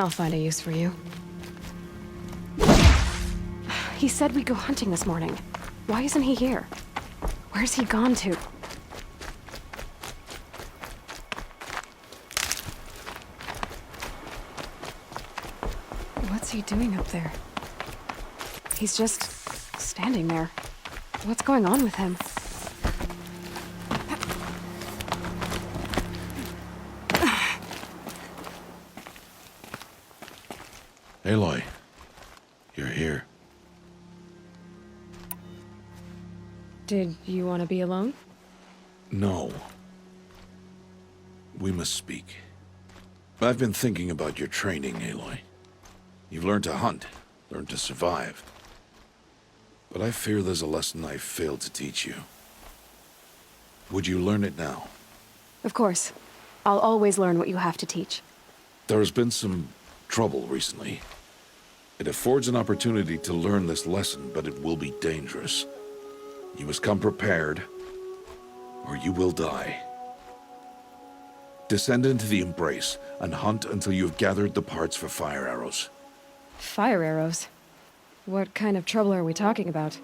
I'll find a use for you. He said we'd go hunting this morning. Why isn't he here? Where's he gone to? What's he doing up there? He's just standing there. What's going on with him? Aloy, you're here. Did you want to be alone? No. We must speak. I've been thinking about your training, Aloy. You've learned to hunt, learned to survive. But I fear there's a lesson I failed to teach you. Would you learn it now? Of course. I'll always learn what you have to teach. There has been some trouble recently. It affords an opportunity to learn this lesson, but it will be dangerous. You must come prepared, or you will die. Descend into the Embrace and hunt until you have gathered the parts for fire arrows. Fire arrows? What kind of trouble are we talking about?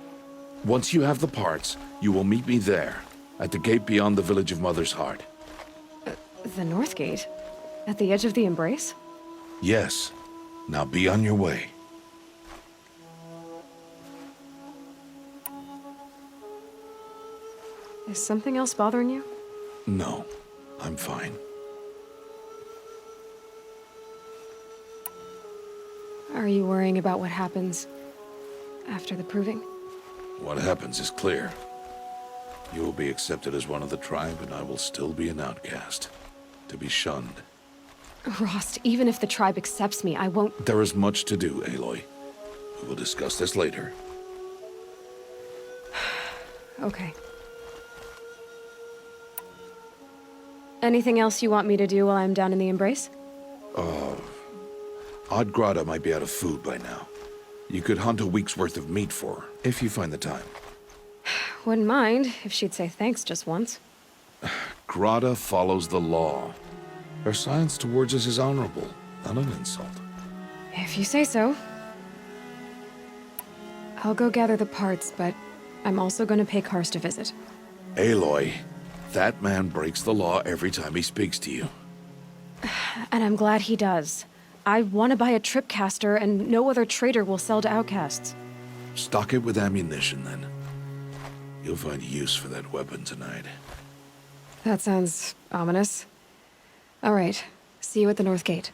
Once you have the parts, you will meet me there, at the gate beyond the village of Mother's Heart. The North Gate? At the edge of the Embrace? Yes. Now be on your way. Is something else bothering you? No, I'm fine. Are you worrying about what happens after the proving? What happens is clear. You will be accepted as one of the tribe, and I will still be an outcast, to be shunned. Rost, even if the tribe accepts me, I won't... There is much to do, Aloy. We will discuss this later. Okay. Anything else you want me to do while I'm down in the Embrace? Odd Grada might be out of food by now. You could hunt a week's worth of meat for her, if you find the time. Wouldn't mind if she'd say thanks just once. Grada follows the law. Her silence towards us is honorable, not an insult. If you say so. I'll go gather the parts, but I'm also gonna pay Karst a visit. Aloy, that man breaks the law every time he speaks to you. And I'm glad he does. I want to buy a tripcaster, and no other trader will sell to outcasts. Stock it with ammunition, then. You'll find use for that weapon tonight. That sounds ominous. All right. See you at the North Gate.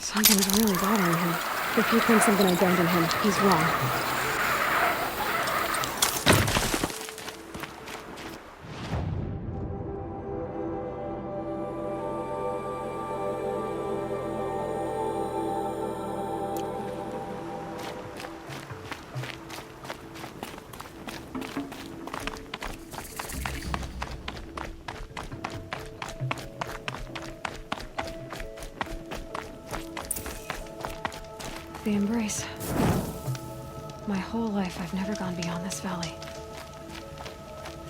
Something's really bothering him. If he thinks I'm gonna abandon him, he's wrong. The Embrace. My whole life, I've never gone beyond this valley.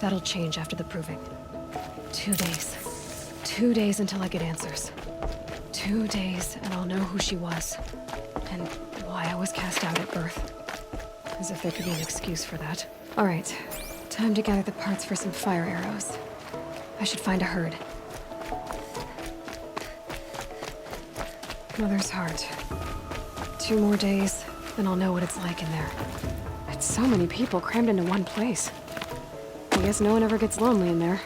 That'll change after the proving. 2 days. 2 days until I get answers. 2 days, and I'll know who she was. And why I was cast out at birth. As if there could be an excuse for that. All right. Time to gather the parts for some fire arrows. I should find a herd. Mother's Heart. 2 more days, then I'll know what it's like in there. It's so many people crammed into one place. I guess no one ever gets lonely in there.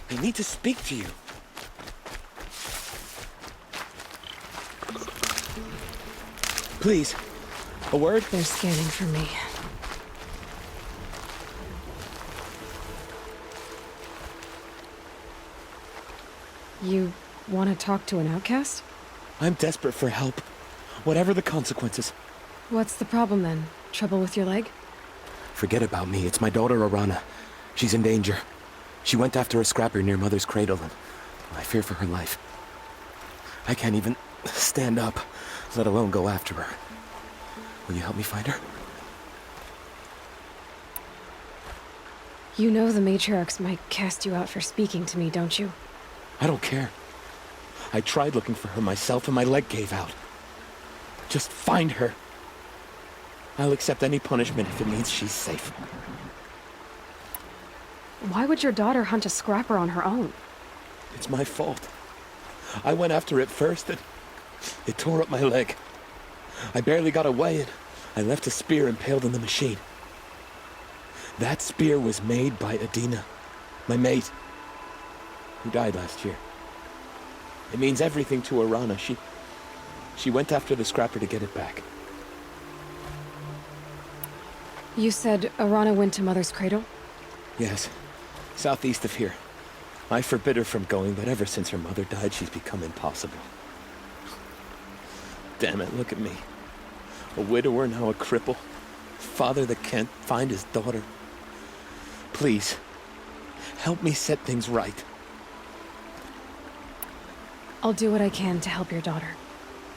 I need to speak to you. Please, a word? They're scanning for me. You want to talk to an outcast? I'm desperate for help. Whatever the consequences. What's the problem then? Trouble with your leg? Forget about me. It's my daughter, Arana. She's in danger. She went after a scrapper near Mother's cradle, and I fear for her life. I can't even stand up, let alone go after her. Will you help me find her? You know the matriarchs might cast you out for speaking to me, don't you? I don't care. I tried looking for her myself, and my leg gave out. Just find her. I'll accept any punishment if it means she's safe. Why would your daughter hunt a scrapper on her own? It's my fault. I went after it first, and it tore up my leg. I barely got away, and I left a spear impaled in the machine. That spear was made by Adina, my mate, who died last year. It means everything to Arana. She went after the scrapper to get it back. You said Arana went to Mother's cradle? Yes, southeast of here. I forbid her from going, but ever since her mother died, she's become impossible. Damn it, look at me. A widower, now a cripple. Father that can't find his daughter. Please, help me set things right. I'll do what I can to help your daughter.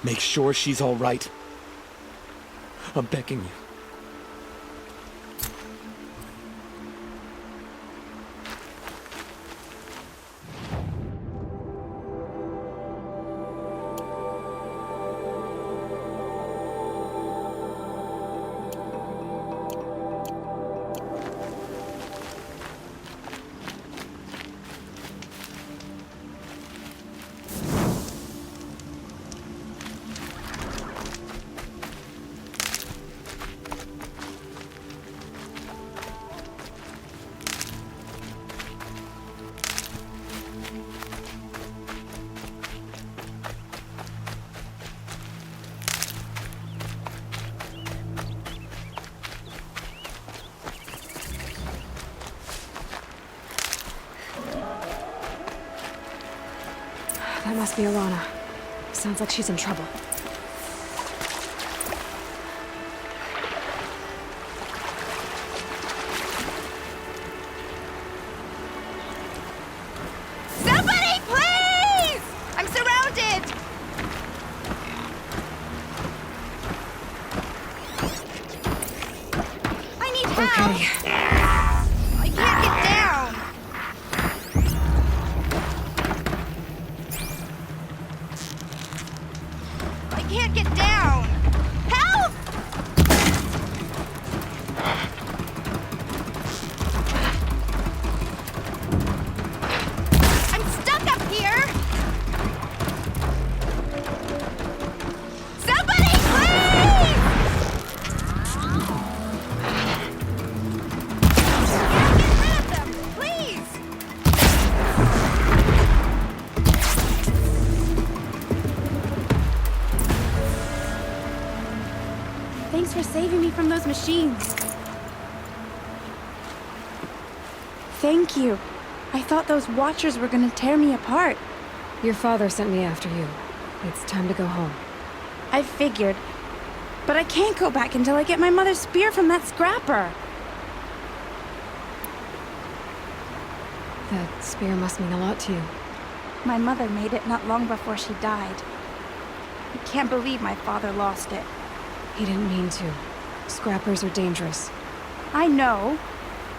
Make sure she's all right. I'm begging you. That must be Arana. Sounds like she's in trouble. Somebody, please! I'm surrounded! I need help! Okay. I can't get down! I can't get down! Help! I'm stuck up here! Somebody, please! Get rid of them, please! Thanks for saving me from those machines. Thank you. I thought those watchers were gonna tear me apart. Your father sent me after you. It's time to go home. I figured. But I can't go back until I get my mother's spear from that scrapper. That spear must mean a lot to you. My mother made it not long before she died. I can't believe my father lost it. He didn't mean to. Scrappers are dangerous. I know.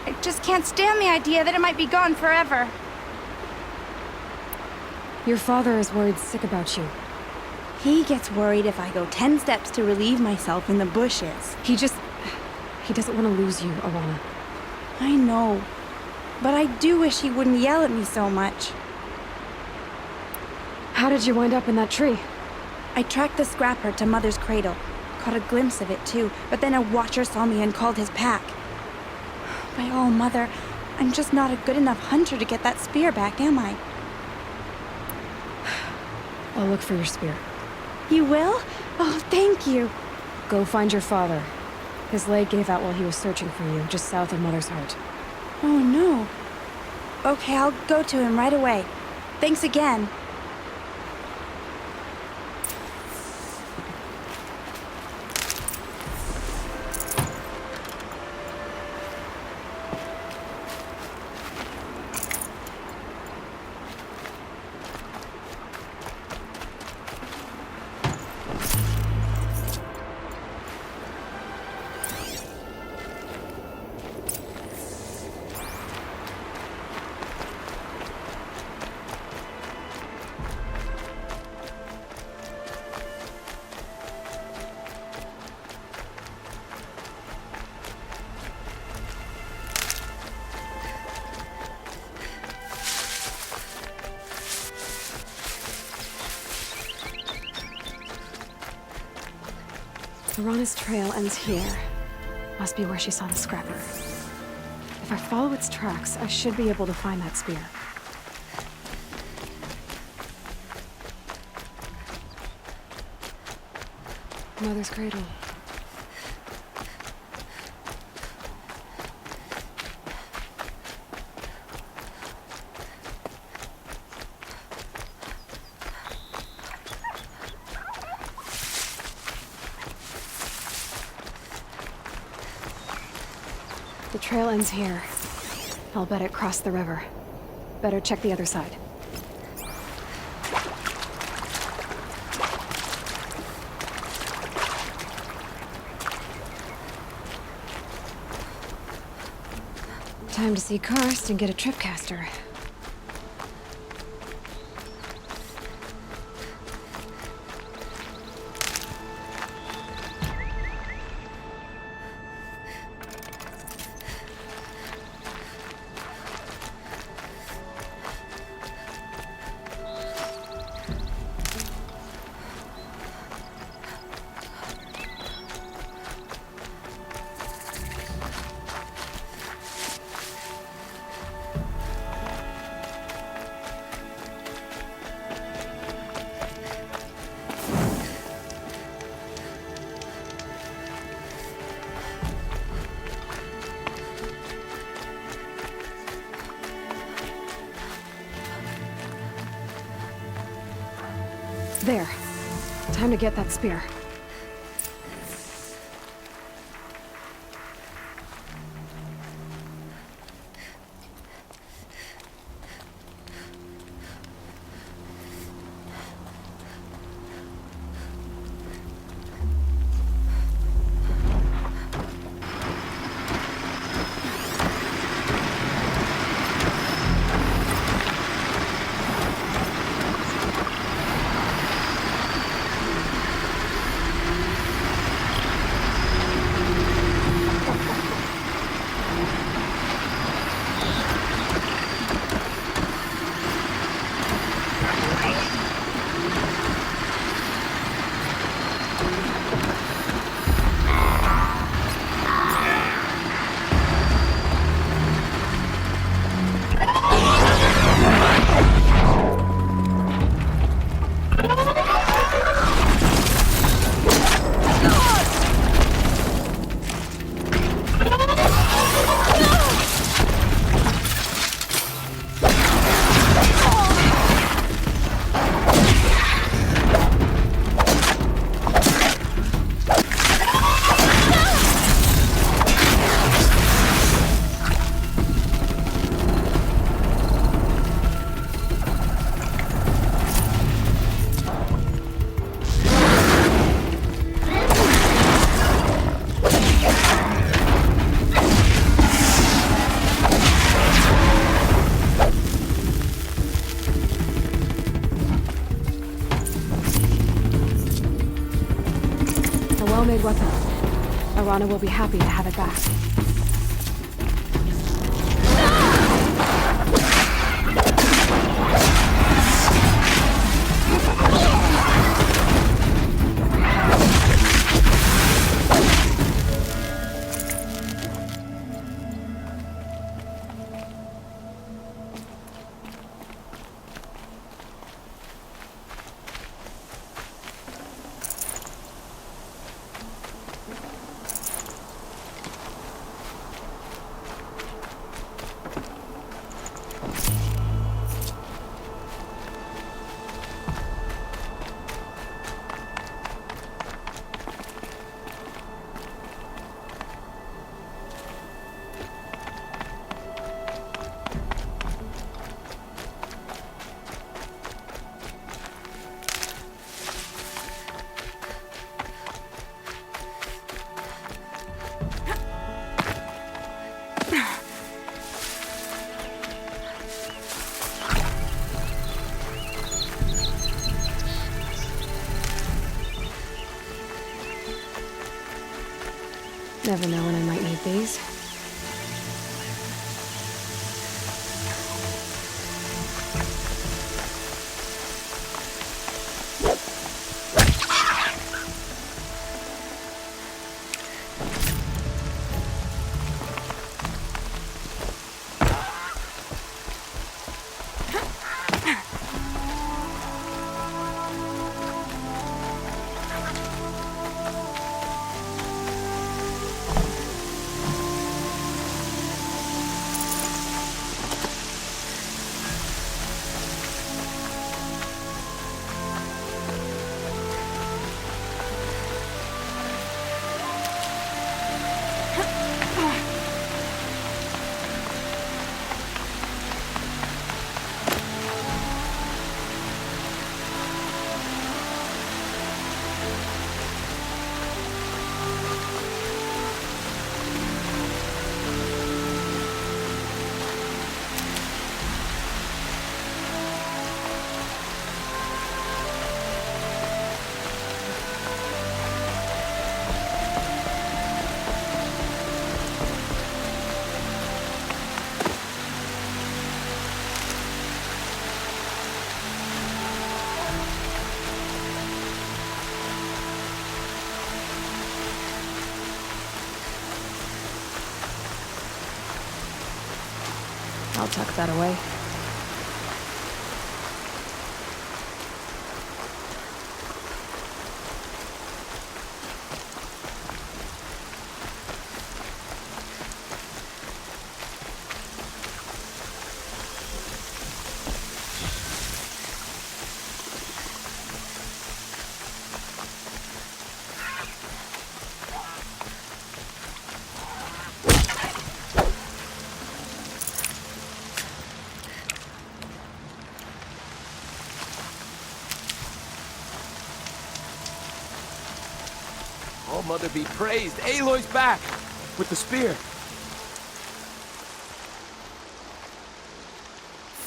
I just can't stand the idea that it might be gone forever. Your father is worried sick about you. He gets worried if I go 10 steps to relieve myself in the bushes. He doesn't want to lose you, Arana. I know. But I do wish he wouldn't yell at me so much. How did you wind up in that tree? I tracked the scrapper to Mother's cradle. Caught a glimpse of it too, but then a watcher saw me and called his pack. By all, Mother, I'm just not a good enough hunter to get that spear back, am I? I'll look for your spear. You will? Oh, thank you. Go find your father. His leg gave out while he was searching for you, just south of Mother's Heart. Oh, no. Okay, I'll go to him right away. Thanks again. Lorana's trail ends here. Must be where she saw the scrapper. If I follow its tracks, I should be able to find that spear. Mother's cradle. The trail ends here. I'll bet it crossed the river. Better check the other side. Time to see Karst and get a tripcaster. There. Time to get that spear. Well-made weapon. Arana will be happy to have it back. Never know when I might need these. I'll tuck that away. Oh, Mother be praised. Aloy's back with the spear.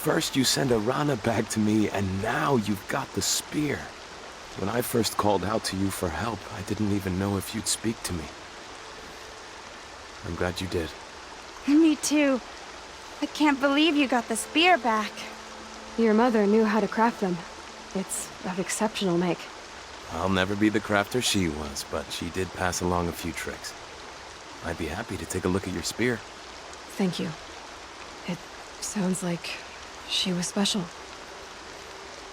First you send a Rana back to me, and now you've got the spear. When I first called out to you for help, I didn't even know if you'd speak to me. I'm glad you did. Me too. I can't believe you got the spear back. Your mother knew how to craft them. It's of exceptional make. I'll never be the crafter she was, but she did pass along a few tricks. I'd be happy to take a look at your spear. Thank you. It sounds like she was special.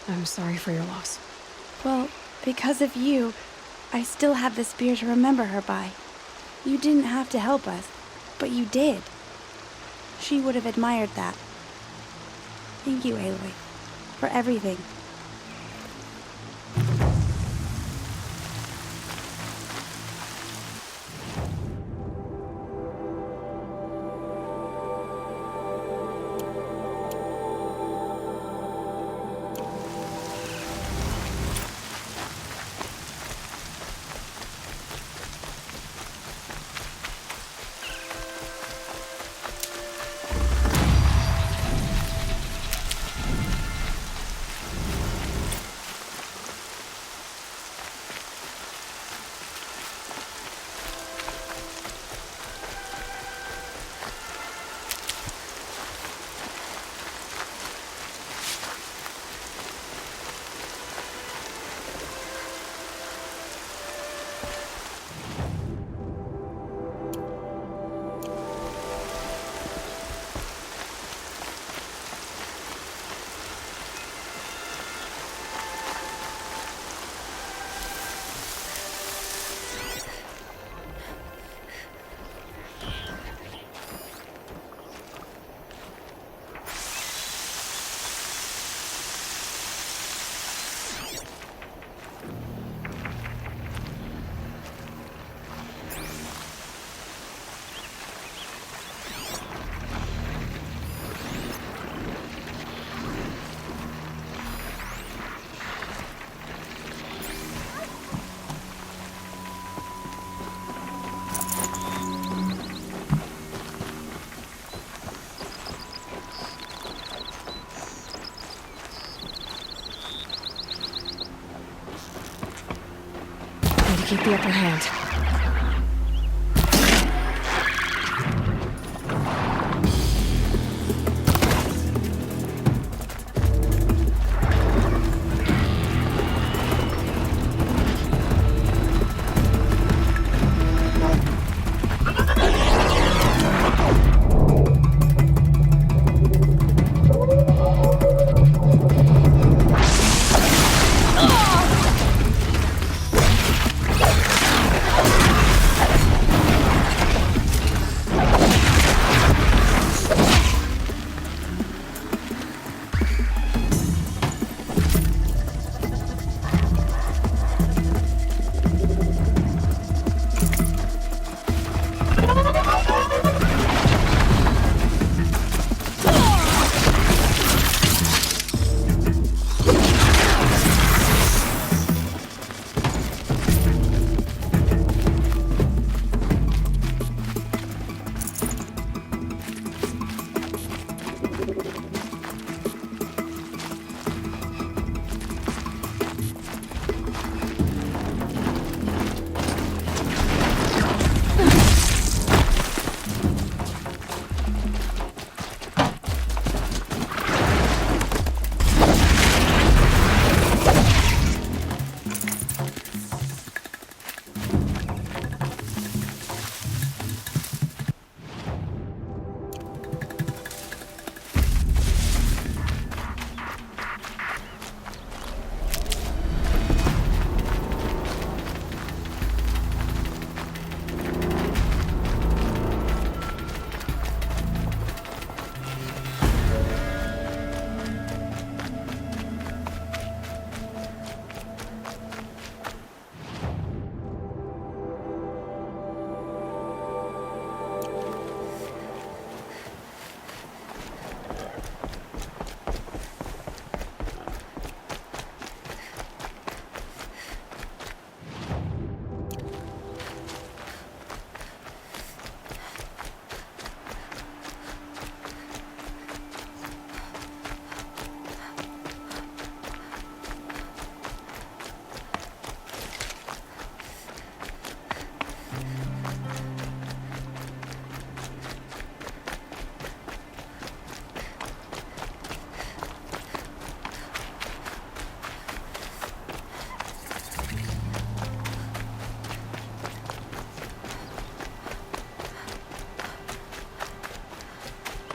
I'm sorry for your loss. Well, because of you, I still have the spear to remember her by. You didn't have to help us, but you did. She would have admired that. Thank you, Aloy, for everything. Keep the upper hand.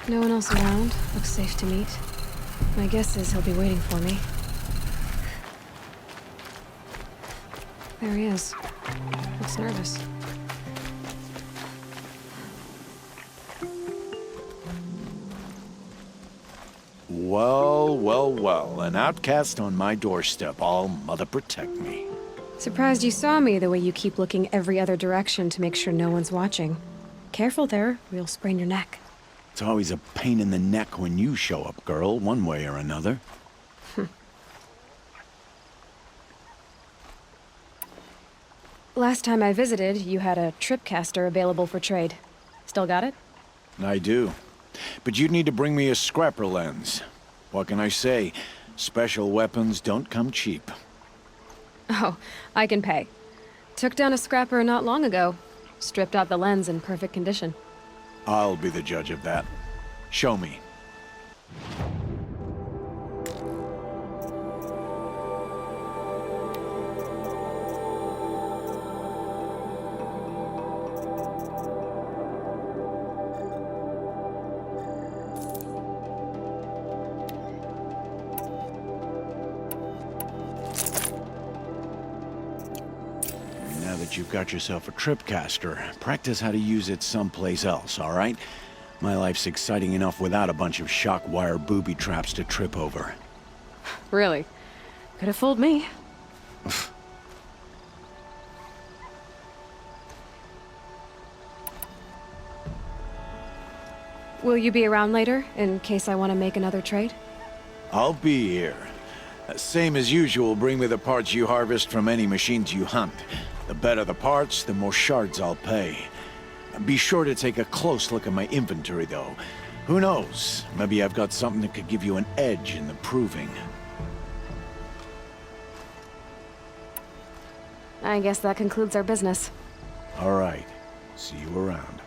No one else around. Looks safe to meet. My guess is he'll be waiting for me. There he is. Looks nervous. Well, well, well. An outcast on my doorstep. All mother protect me. Surprised you saw me the way you keep looking every other direction to make sure no one's watching. Careful there, or you'll sprain your neck. It's always a pain in the neck when you show up, girl, one way or another. Last time I visited, you had a tripcaster available for trade. Still got it? I do. But you'd need to bring me a scrapper lens. What can I say? Special weapons don't come cheap. Oh, I can pay. Took down a scrapper not long ago. Stripped out the lens in perfect condition. I'll be the judge of that. Show me. Now that you've got yourself a tripcaster, practice how to use it someplace else, all right? My life's exciting enough without a bunch of shock wire booby traps to trip over. Really? Could have fooled me. Will you be around later, in case I want to make another trade? I'll be here. Same as usual, bring me the parts you harvest from any machines you hunt. The better the parts, the more shards I'll pay. Be sure to take a close look at my inventory, though. Who knows? Maybe I've got something that could give you an edge in the proving. I guess that concludes our business. All right. See you around.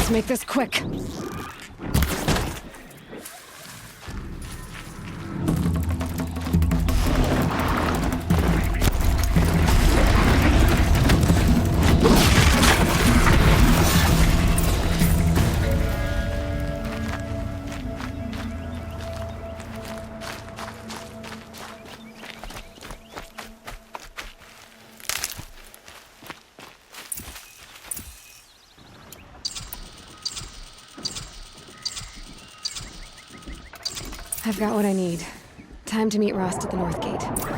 Let's make this quick. I've got what I need. Time to meet Rost at the North Gate.